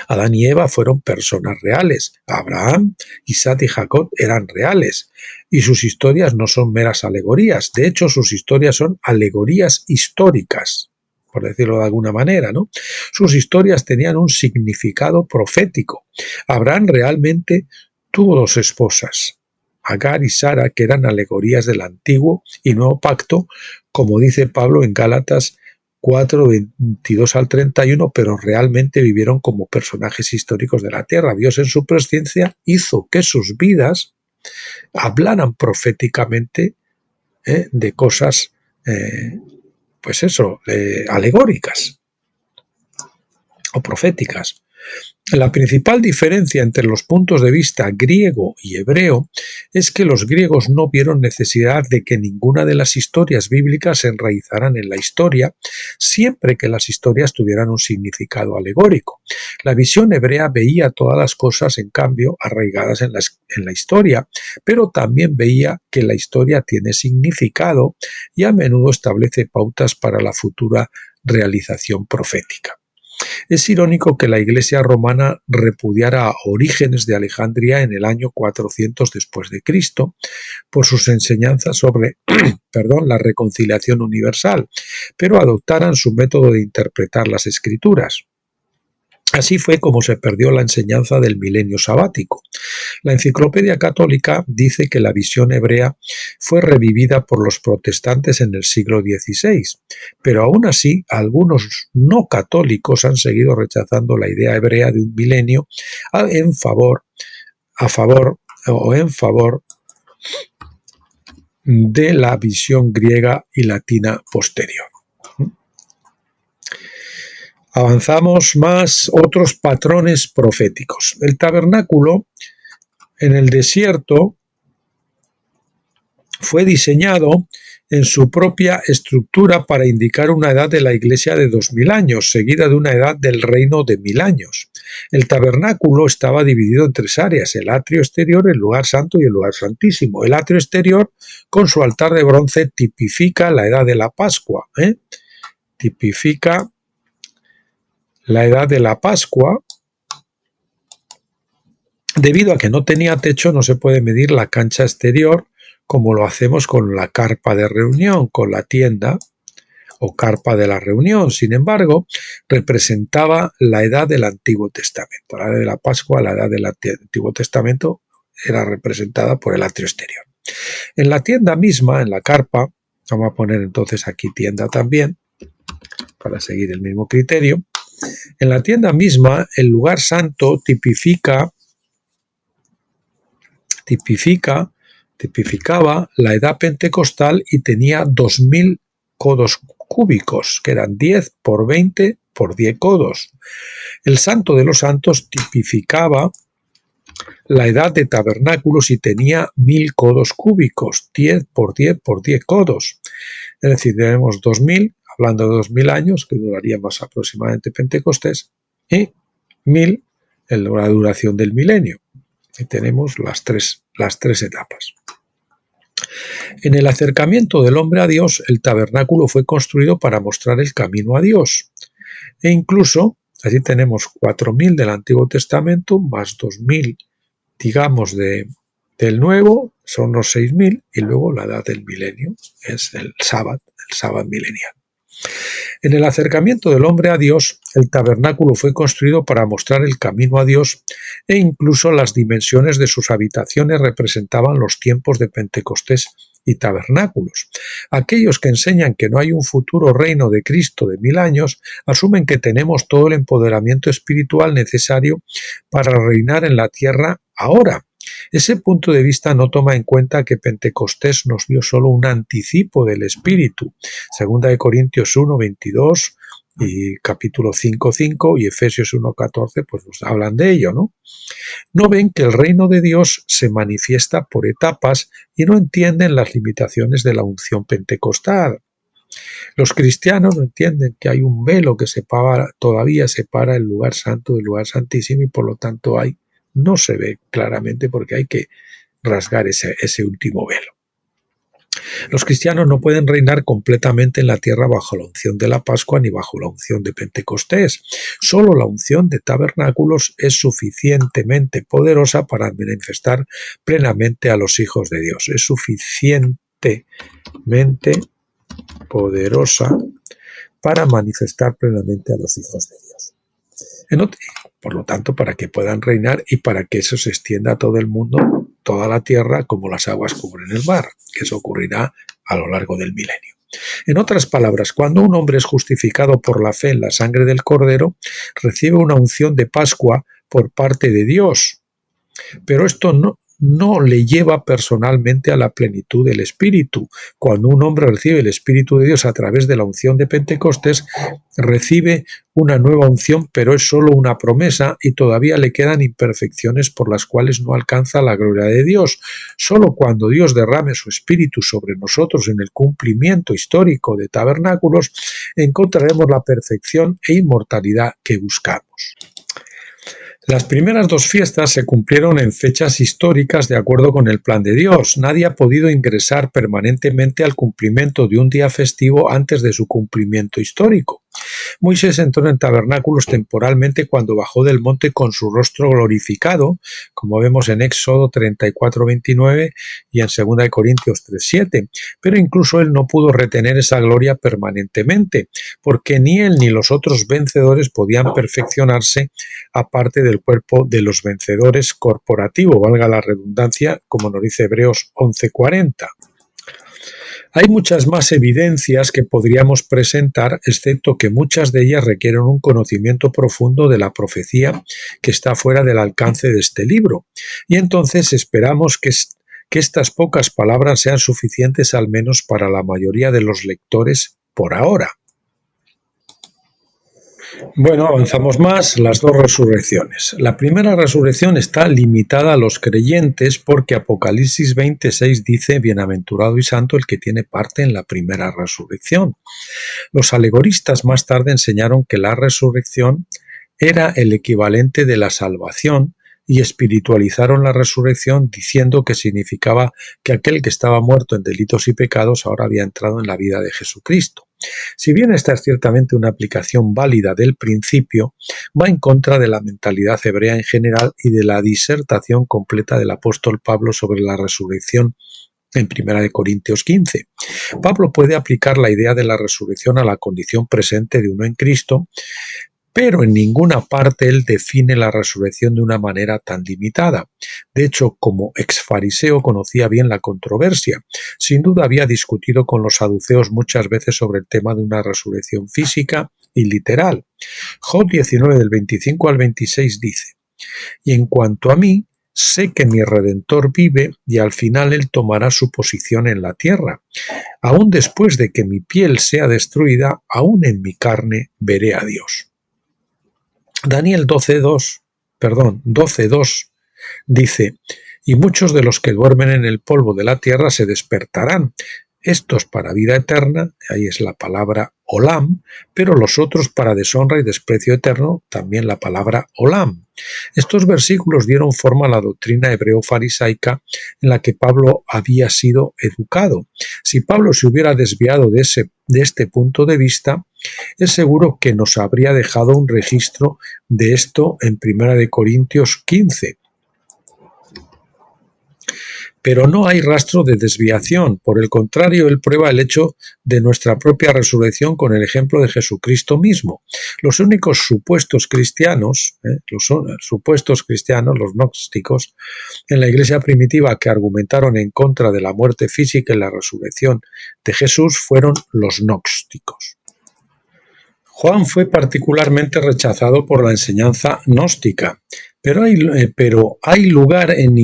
Adán y Eva fueron personas reales. Abraham, Isaac y Jacob eran reales. Y sus historias no son meras alegorías. De hecho, sus historias son alegorías históricas. por decirlo de alguna manera, ¿no? Sus historias tenían un significado profético. Abraham realmente tuvo dos esposas, Agar y Sara, que eran alegorías del antiguo y nuevo pacto, como dice Pablo en Gálatas 4, 22 al 31, pero realmente vivieron como personajes históricos de la tierra. Dios en su presciencia hizo que sus vidas hablaran proféticamente de cosas, alegóricas o proféticas. La principal diferencia entre los puntos de vista griego y hebreo es que los griegos no vieron necesidad de que ninguna de las historias bíblicas se enraizaran en la historia, siempre que las historias tuvieran un significado alegórico. La visión hebrea veía todas las cosas, en cambio, arraigadas en la historia, pero también veía que la historia tiene significado y a menudo establece pautas para la futura realización profética. Es irónico que la Iglesia romana repudiara a Orígenes de Alejandría en el año 400 después de Cristo por sus enseñanzas sobre la reconciliación universal, pero adoptaran su método de interpretar las Escrituras. Así fue como se perdió la enseñanza del milenio sabático. La Enciclopedia Católica dice que la visión hebrea fue revivida por los protestantes en el siglo XVI, pero aún así algunos no católicos han seguido rechazando la idea hebrea de un milenio en favor de la visión griega y latina posterior. Avanzamos más, otros patrones proféticos. El tabernáculo en el desierto fue diseñado en su propia estructura para indicar una edad de la Iglesia de 2000 años, seguida de una edad del reino de 1000 años. El tabernáculo estaba dividido en tres áreas: el atrio exterior, el lugar santo y el lugar santísimo. El atrio exterior, con su altar de bronce, tipifica la edad de la Pascua. Tipifica la edad de la Pascua. Debido a que no tenía techo, no se puede medir la cancha exterior como lo hacemos con la carpa de reunión, con la tienda o carpa de la reunión. Sin embargo, representaba la edad del Antiguo Testamento. La edad de la Pascua, la edad del Antiguo Testamento, era representada por el atrio exterior. En la tienda misma, en la carpa, vamos a poner entonces aquí tienda también, para seguir el mismo criterio. En la tienda misma, el lugar santo tipificaba la edad pentecostal y tenía 2000 codos cúbicos, que eran 10 por 20 por 10 codos. El Santo de los Santos tipificaba la edad de tabernáculos y tenía 1000 codos cúbicos, 10 por 10 por 10 codos. Es decir, tenemos 2000, hablando de 2000 años, que duraría más aproximadamente Pentecostés, y 1000 en la duración del milenio. Y tenemos las tres etapas. En el acercamiento del hombre a Dios, el tabernáculo fue construido para mostrar el camino a Dios. E incluso, así tenemos 4000 del Antiguo Testamento, más 2000, digamos, del Nuevo, son los 6000, y luego la edad del milenio, es el sábado milenial. En el acercamiento del hombre a Dios, el tabernáculo fue construido para mostrar el camino a Dios, e incluso las dimensiones de sus habitaciones representaban los tiempos de Pentecostés y tabernáculos. Aquellos que enseñan que no hay un futuro reino de Cristo de 1000 años asumen que tenemos todo el empoderamiento espiritual necesario para reinar en la tierra ahora. Ese punto de vista no toma en cuenta que Pentecostés nos dio solo un anticipo del Espíritu. 2 Corintios 1, 22 y capítulo 5, 5 y Efesios 1, 14 pues nos hablan de ello, ¿no? No ven que el reino de Dios se manifiesta por etapas y no entienden las limitaciones de la unción pentecostal. Los cristianos no entienden que hay un velo que todavía separa el lugar santo del lugar santísimo y por lo tanto no se ve claramente porque hay que rasgar ese último velo. Los cristianos no pueden reinar completamente en la tierra bajo la unción de la Pascua ni bajo la unción de Pentecostés. Solo la unción de tabernáculos es suficientemente poderosa para manifestar plenamente a los hijos de Dios. Es suficientemente poderosa para manifestar plenamente a los hijos de Dios. Por lo tanto, para que puedan reinar y para que eso se extienda a todo el mundo, toda la tierra, como las aguas cubren el mar, que eso ocurrirá a lo largo del milenio. En otras palabras, cuando un hombre es justificado por la fe en la sangre del Cordero, recibe una unción de Pascua por parte de Dios. Pero esto no le lleva personalmente a la plenitud del Espíritu. Cuando un hombre recibe el Espíritu de Dios a través de la unción de Pentecostés, recibe una nueva unción, pero es solo una promesa y todavía le quedan imperfecciones por las cuales no alcanza la gloria de Dios. Solo cuando Dios derrame su Espíritu sobre nosotros en el cumplimiento histórico de tabernáculos, encontraremos la perfección e inmortalidad que buscamos. Las primeras dos fiestas se cumplieron en fechas históricas de acuerdo con el plan de Dios. Nadie ha podido ingresar permanentemente al cumplimiento de un día festivo antes de su cumplimiento histórico. Moisés entró en tabernáculos temporalmente cuando bajó del monte con su rostro glorificado, como vemos en Éxodo 34:29 y en 2 Corintios 3:7, pero incluso él no pudo retener esa gloria permanentemente, porque ni él ni los otros vencedores podían perfeccionarse aparte del cuerpo de los vencedores corporativo, valga la redundancia, como nos dice Hebreos 11:40. Hay muchas más evidencias que podríamos presentar, excepto que muchas de ellas requieren un conocimiento profundo de la profecía que está fuera del alcance de este libro. Y entonces esperamos que estas pocas palabras sean suficientes al menos para la mayoría de los lectores por ahora. Bueno, avanzamos más, las dos resurrecciones. La primera resurrección está limitada a los creyentes porque Apocalipsis 26 dice: bienaventurado y santo el que tiene parte en la primera resurrección. Los alegoristas más tarde enseñaron que la resurrección era el equivalente de la salvación y espiritualizaron la resurrección diciendo que significaba que aquel que estaba muerto en delitos y pecados ahora había entrado en la vida de Jesucristo. Si bien esta es ciertamente una aplicación válida del principio, va en contra de la mentalidad hebrea en general y de la disertación completa del apóstol Pablo sobre la resurrección en 1 Corintios 15. Pablo puede aplicar la idea de la resurrección a la condición presente de uno en Cristo, pero en ninguna parte él define la resurrección de una manera tan limitada. De hecho, como exfariseo conocía bien la controversia. Sin duda había discutido con los saduceos muchas veces sobre el tema de una resurrección física y literal. Job 19 del 25 al 26 dice: y en cuanto a mí, sé que mi Redentor vive y al final él tomará su posición en la tierra. Aún después de que mi piel sea destruida, aún en mi carne veré a Dios. Daniel 12:2 dice: y muchos de los que duermen en el polvo de la tierra se despertarán, estos para vida eterna, ahí es la palabra olam, pero los otros para deshonra y desprecio eterno, también la palabra olam. Estos versículos dieron forma a la doctrina hebreo-farisaica en la que Pablo había sido educado. Si Pablo se hubiera desviado de este punto de vista, es seguro que nos habría dejado un registro de esto en 1 Corintios 15. Pero no hay rastro de desviación. Por el contrario, él prueba el hecho de nuestra propia resurrección con el ejemplo de Jesucristo mismo. Los únicos supuestos cristianos, los gnósticos, en la iglesia primitiva que argumentaron en contra de la muerte física y la resurrección de Jesús fueron los gnósticos. Juan fue particularmente rechazado por la enseñanza gnóstica, pero no hay lugar en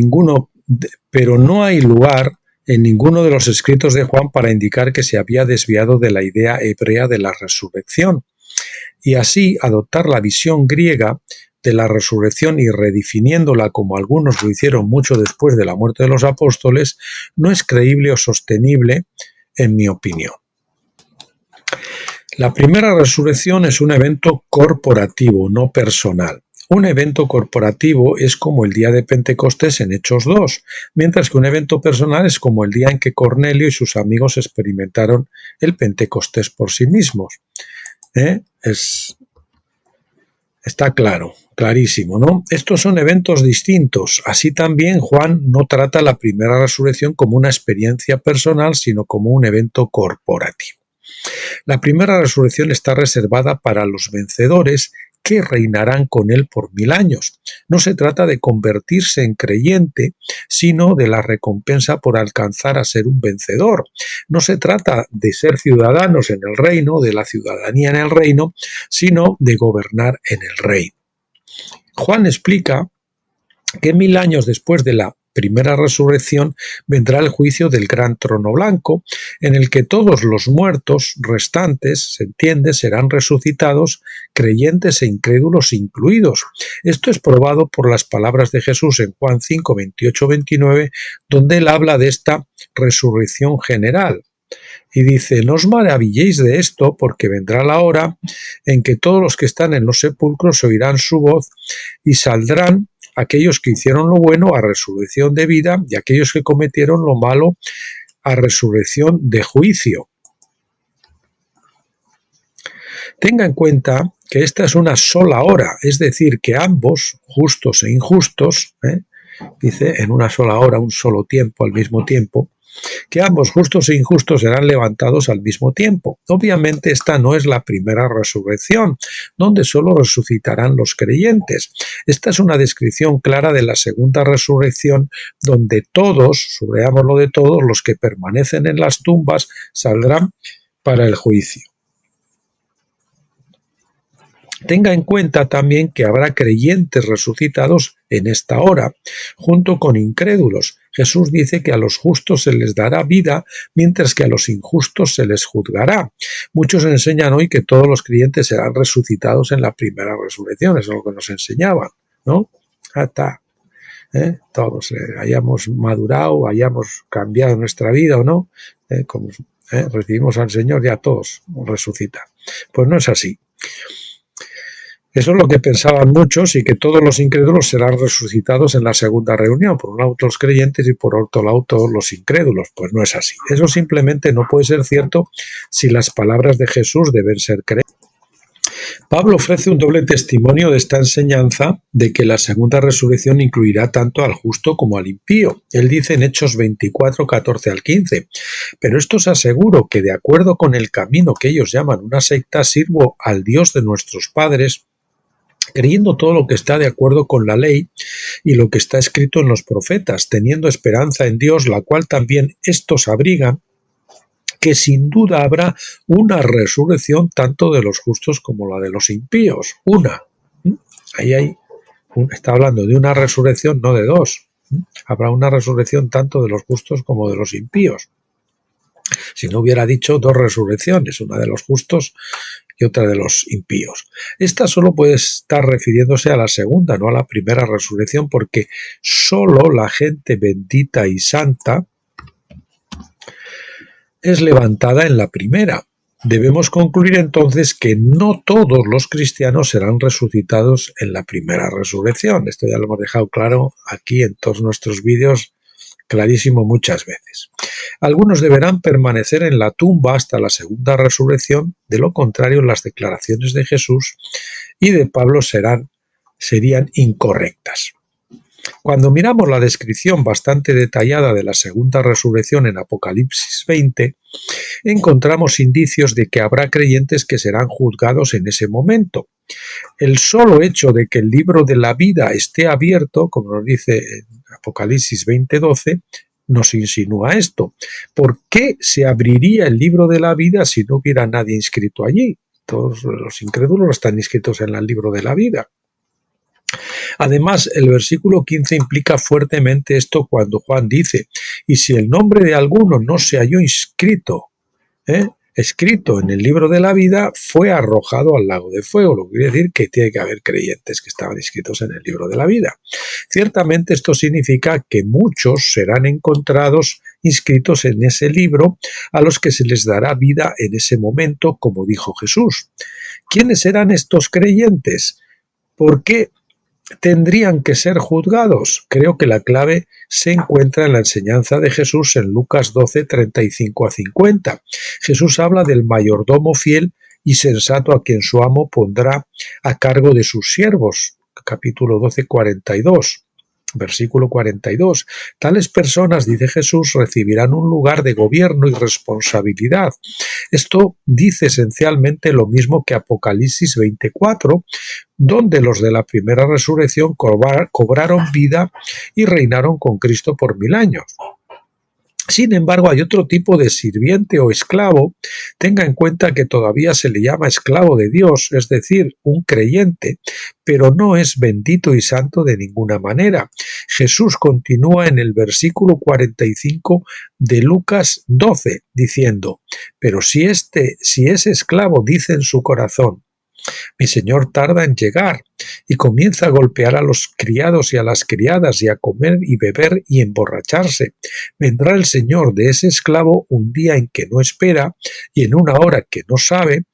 ninguno de los escritos de Juan para indicar que se había desviado de la idea hebrea de la resurrección, y así adoptar la visión griega de la resurrección y redefiniéndola como algunos lo hicieron mucho después de la muerte de los apóstoles no es creíble o sostenible, en mi opinión. La primera resurrección es un evento corporativo, no personal. Un evento corporativo es como el día de Pentecostés en Hechos 2, mientras que un evento personal es como el día en que Cornelio y sus amigos experimentaron el Pentecostés por sí mismos. Está claro, clarísimo, ¿no? Estos son eventos distintos. Así también Juan no trata la primera resurrección como una experiencia personal, sino como un evento corporativo. La primera resurrección está reservada para los vencedores que reinarán con él por 1000 años. No se trata de convertirse en creyente, sino de la recompensa por alcanzar a ser un vencedor. No se trata de ser ciudadanos en el reino, de la ciudadanía en el reino, sino de gobernar en el reino. Juan explica que 1000 años después de la primera resurrección vendrá el juicio del gran trono blanco, en el que todos los muertos restantes, se entiende, serán resucitados, creyentes e incrédulos incluidos. Esto es probado por las palabras de Jesús en Juan 5, 28, 29, donde él habla de esta resurrección general. Y dice: no os maravilléis de esto, porque vendrá la hora en que todos los que están en los sepulcros oirán su voz y saldrán aquellos que hicieron lo bueno a resurrección de vida y aquellos que cometieron lo malo a resurrección de juicio. Tenga en cuenta que esta es una sola hora, es decir, que ambos, justos e injustos, dice en una sola hora, un solo tiempo, al mismo tiempo, que ambos, justos e injustos, serán levantados al mismo tiempo. Obviamente esta no es la primera resurrección, donde solo resucitarán los creyentes. Esta es una descripción clara de la segunda resurrección, donde todos, subrayámoslo de todos, los que permanecen en las tumbas saldrán para el juicio. Tenga en cuenta también que habrá creyentes resucitados en esta hora, junto con incrédulos. Jesús dice que a los justos se les dará vida, mientras que a los injustos se les juzgará. Muchos enseñan hoy que todos los creyentes serán resucitados en la primera resurrección, eso es lo que nos enseñaban, ¿no? Todos hayamos madurado, hayamos cambiado nuestra vida o no, como recibimos al Señor, ya todos resucitan. Pues no es así. Eso es lo que pensaban muchos, y que todos los incrédulos serán resucitados en la segunda reunión, por un lado los creyentes y por otro lado todos los incrédulos. Pues no es así. Eso simplemente no puede ser cierto si las palabras de Jesús deben ser creídas. Pablo ofrece un doble testimonio de esta enseñanza de que la segunda resurrección incluirá tanto al justo como al impío. Él dice en Hechos 24, 14 al 15, pero esto os aseguro que de acuerdo con el camino que ellos llaman una secta, sirvo al Dios de nuestros padres, creyendo todo lo que está de acuerdo con la ley y lo que está escrito en los profetas, teniendo esperanza en Dios, la cual también estos abrigan, que sin duda habrá una resurrección tanto de los justos como la de los impíos. Una. Está hablando de una resurrección, no de dos. Habrá una resurrección tanto de los justos como de los impíos. Si no hubiera dicho dos resurrecciones, una de los justos y otra de los impíos. Esta solo puede estar refiriéndose a la segunda, no a la primera resurrección, porque solo la gente bendita y santa es levantada en la primera. Debemos concluir entonces que no todos los cristianos serán resucitados en la primera resurrección. Esto ya lo hemos dejado claro aquí en todos nuestros vídeos, clarísimo muchas veces. Algunos deberán permanecer en la tumba hasta la segunda resurrección, de lo contrario las declaraciones de Jesús y de Pablo serían incorrectas. Cuando miramos la descripción bastante detallada de la segunda resurrección en Apocalipsis 20, encontramos indicios de que habrá creyentes que serán juzgados en ese momento. El solo hecho de que el libro de la vida esté abierto, como nos dice en Apocalipsis 20:12, nos insinúa esto. ¿Por qué se abriría el libro de la vida si no hubiera nadie inscrito allí? Todos los incrédulos están inscritos en el libro de la vida. Además, el versículo 15 implica fuertemente esto cuando Juan dice: y si el nombre de alguno no se halló escrito en el libro de la vida, fue arrojado al lago de fuego. Lo que quiere decir que tiene que haber creyentes que estaban inscritos en el libro de la vida. Ciertamente esto significa que muchos serán encontrados inscritos en ese libro, a los que se les dará vida en ese momento, como dijo Jesús. ¿Quiénes serán estos creyentes? ¿Por qué tendrían que ser juzgados? Creo que la clave se encuentra en la enseñanza de Jesús en Lucas 12, 35 a 50. Jesús habla del mayordomo fiel y sensato a quien su amo pondrá a cargo de sus siervos. Capítulo 12, 42. Versículo 42. Tales personas, dice Jesús, recibirán un lugar de gobierno y responsabilidad. Esto dice esencialmente lo mismo que Apocalipsis 24, donde los de la primera resurrección cobraron vida y reinaron con Cristo por 1000 años. Sin embargo, hay otro tipo de sirviente o esclavo. Tenga en cuenta que todavía se le llama esclavo de Dios, es decir, un creyente, pero no es bendito y santo de ninguna manera. Jesús continúa en el versículo 45 de Lucas 12, diciendo: pero si ese esclavo dice en su corazón: mi señor tarda en llegar, y comienza a golpear a los criados y a las criadas y a comer y beber y emborracharse, vendrá el señor de ese esclavo un día en que no espera y en una hora que no sabe,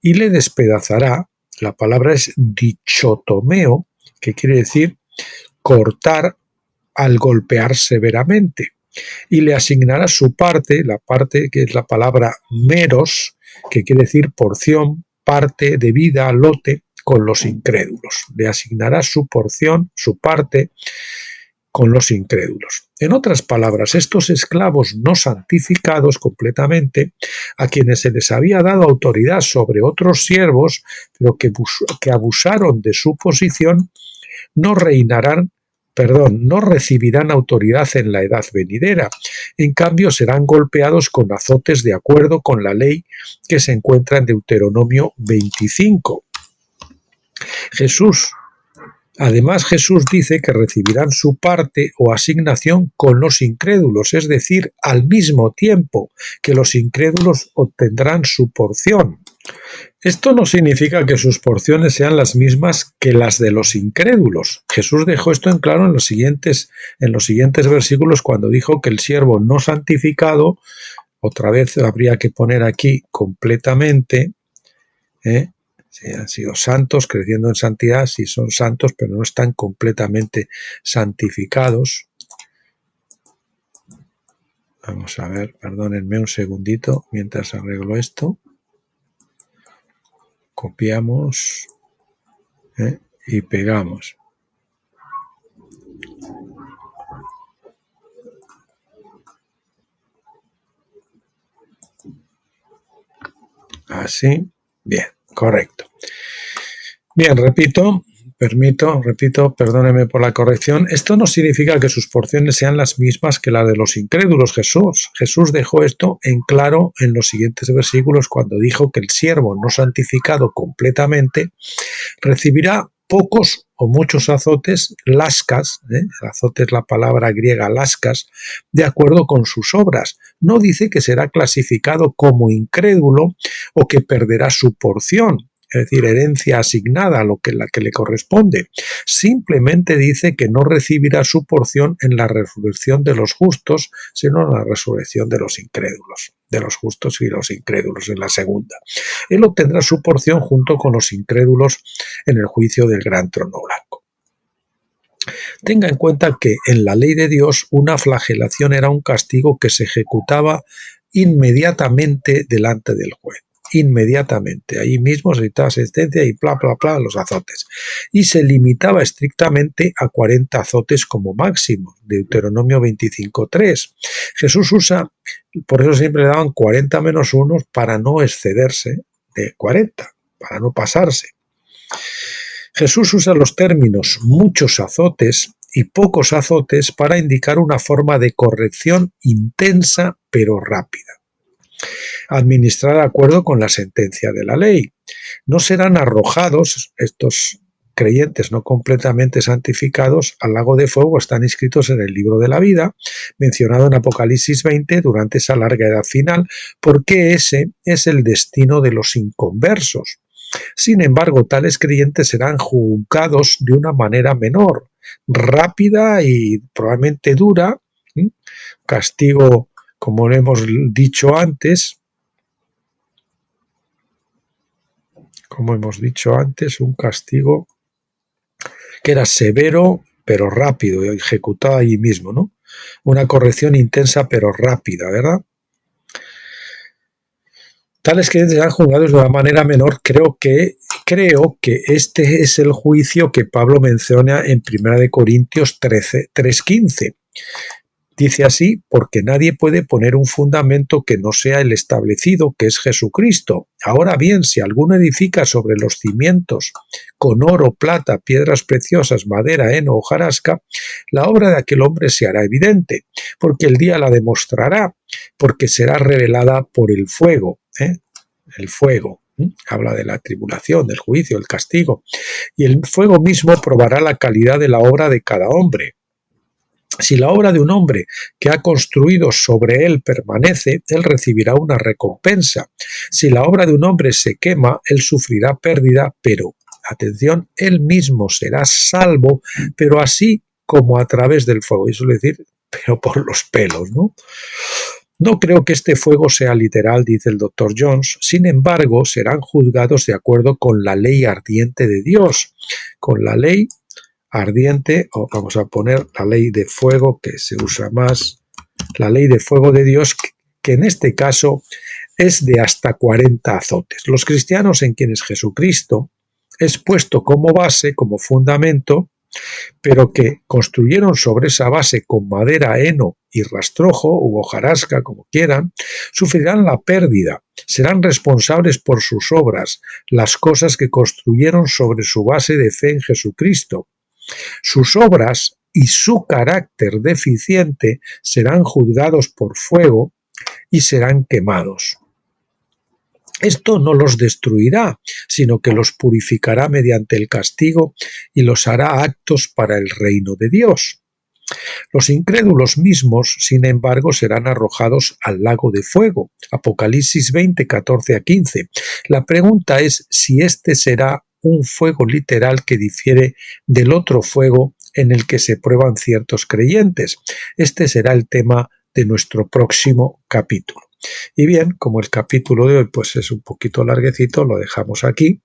y le despedazará. La palabra es dichotomeo, que quiere decir cortar al golpear severamente, y le asignará su parte, la parte que es la palabra meros, que quiere decir porción, parte de vida, lote, con los incrédulos. Le asignará su porción, su parte, con los incrédulos. En otras palabras, estos esclavos no santificados completamente, a quienes se les había dado autoridad sobre otros siervos, pero que abusaron de su posición, no recibirán autoridad en la edad venidera. En cambio, serán golpeados con azotes de acuerdo con la ley que se encuentra en Deuteronomio 25. Además, Jesús dice que recibirán su parte o asignación con los incrédulos, es decir, al mismo tiempo que los incrédulos obtendrán su porción. Esto no significa que sus porciones sean las mismas que las de los incrédulos. Jesús dejó esto en claro en los siguientes versículos, cuando dijo que el siervo no santificado, otra vez habría que poner aquí completamente, si han sido santos, creciendo en santidad, si son santos, pero no están completamente santificados. Vamos a ver, perdónenme un segundito mientras arreglo esto. Copiamos y pegamos. Así, bien, correcto. Bien, repito, perdóneme por la corrección. Esto no significa que sus porciones sean las mismas que las de los incrédulos. Jesús dejó esto en claro en los siguientes versículos, cuando dijo que el siervo no santificado completamente recibirá pocos o muchos azotes, lascas, el azote es la palabra griega lascas, de acuerdo con sus obras. No dice que será clasificado como incrédulo o que perderá su porción, es decir, herencia asignada a la que le corresponde. Simplemente dice que no recibirá su porción en la resurrección de los justos, sino en la resurrección de los incrédulos, de los justos y los incrédulos en la segunda. Él obtendrá su porción junto con los incrédulos en el juicio del gran trono blanco. Tenga en cuenta que en la ley de Dios una flagelación era un castigo que se ejecutaba inmediatamente delante del juez. Inmediatamente, ahí mismo se dictaba sentencia y los azotes. Y se limitaba estrictamente a 40 azotes como máximo, Deuteronomio 25:3. Jesús usa, por eso siempre le daban 40 menos 1 para no excederse de 40, para no pasarse. Jesús usa los términos muchos azotes y pocos azotes para indicar una forma de corrección intensa pero rápida, administrada de acuerdo con la sentencia de la ley. No serán arrojados estos creyentes no completamente santificados al lago de fuego. Están inscritos en el libro de la vida, mencionado en Apocalipsis 20 durante esa larga edad final, porque ese es el destino de los inconversos. Sin embargo, tales creyentes serán juzgados de una manera menor, rápida y probablemente dura, castigo, como lo hemos dicho antes, un castigo que era severo pero rápido, ejecutado allí mismo, ¿no? Una corrección intensa pero rápida, ¿verdad? Tales creyentes serán juzgados de una manera menor. Creo que este es el juicio que Pablo menciona en 1 Corintios 3:15. Dice así: porque nadie puede poner un fundamento que no sea el establecido, que es Jesucristo. Ahora bien, si alguno edifica sobre los cimientos con oro, plata, piedras preciosas, madera, heno, hojarasca, la obra de aquel hombre se hará evidente, porque el día la demostrará, porque será revelada por el fuego. El fuego. Habla de la tribulación, del juicio, del castigo. Y el fuego mismo probará la calidad de la obra de cada hombre. Si la obra de un hombre que ha construido sobre él permanece, él recibirá una recompensa. Si la obra de un hombre se quema, él sufrirá pérdida, pero, atención, él mismo será salvo, pero así como a través del fuego. Y suele decir, pero por los pelos, ¿no? No creo que este fuego sea literal, dice el Dr. Jones. Sin embargo, serán juzgados de acuerdo con la ley ardiente de Dios, con la ley ardiente, o vamos a poner la ley de fuego, que se usa más, la ley de fuego de Dios, que en este caso es de hasta 40 azotes. Los cristianos en quienes Jesucristo es puesto como base, como fundamento, pero que construyeron sobre esa base con madera, heno y rastrojo u hojarasca, como quieran, sufrirán la pérdida, serán responsables por sus obras, las cosas que construyeron sobre su base de fe en Jesucristo. Sus obras y su carácter deficiente serán juzgados por fuego y serán quemados. Esto no los destruirá, sino que los purificará mediante el castigo y los hará aptos para el reino de Dios. Los incrédulos mismos, sin embargo, serán arrojados al lago de fuego. Apocalipsis 20, 14 a 15. La pregunta es si este será un fuego literal que difiere del otro fuego en el que se prueban ciertos creyentes. Este será el tema de nuestro próximo capítulo. Y bien, como el capítulo de hoy pues es un poquito larguecito, lo dejamos aquí,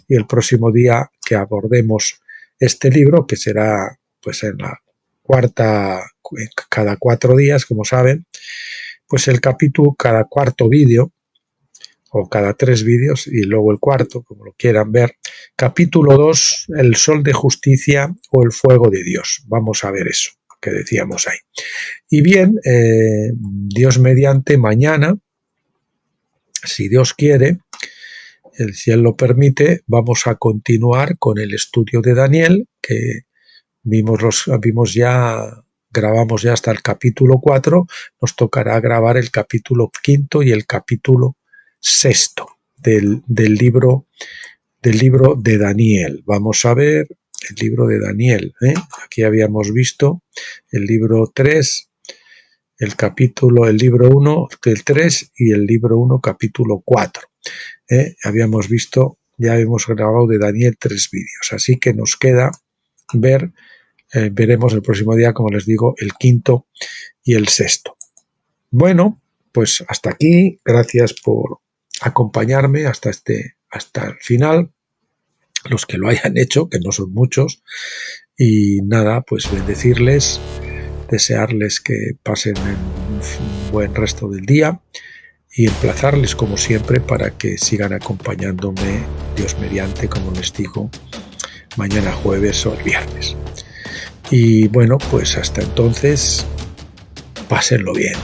y el próximo día que abordemos este libro, que será pues en la cada 4 días, como saben, pues el capítulo, cada cuarto vídeo, o cada 3 vídeos, y luego el cuarto, como lo quieran ver, capítulo 2, el sol de justicia o el fuego de Dios. Vamos a ver eso que decíamos ahí. Y bien, Dios mediante, mañana, si Dios quiere, si Él lo permite, vamos a continuar con el estudio de Daniel, que grabamos ya hasta el capítulo 4, nos tocará grabar el capítulo 5 y el capítulo 6 del libro de Daniel. Vamos a ver el libro de Daniel. Aquí habíamos visto el libro 3, el libro 1 del 3 y el libro 1 capítulo 4. Habíamos visto, ya hemos grabado de Daniel 3 vídeos, así que nos queda ver, veremos el próximo día, como les digo, el 5 y el 6. Bueno, pues hasta aquí, gracias por acompañarme hasta el final, los que lo hayan hecho, que no son muchos, y nada, pues bendecirles, desearles que pasen un buen resto del día y emplazarles como siempre para que sigan acompañándome, Dios mediante, como les digo, mañana jueves o el viernes. Y bueno, pues hasta entonces, pásenlo bien.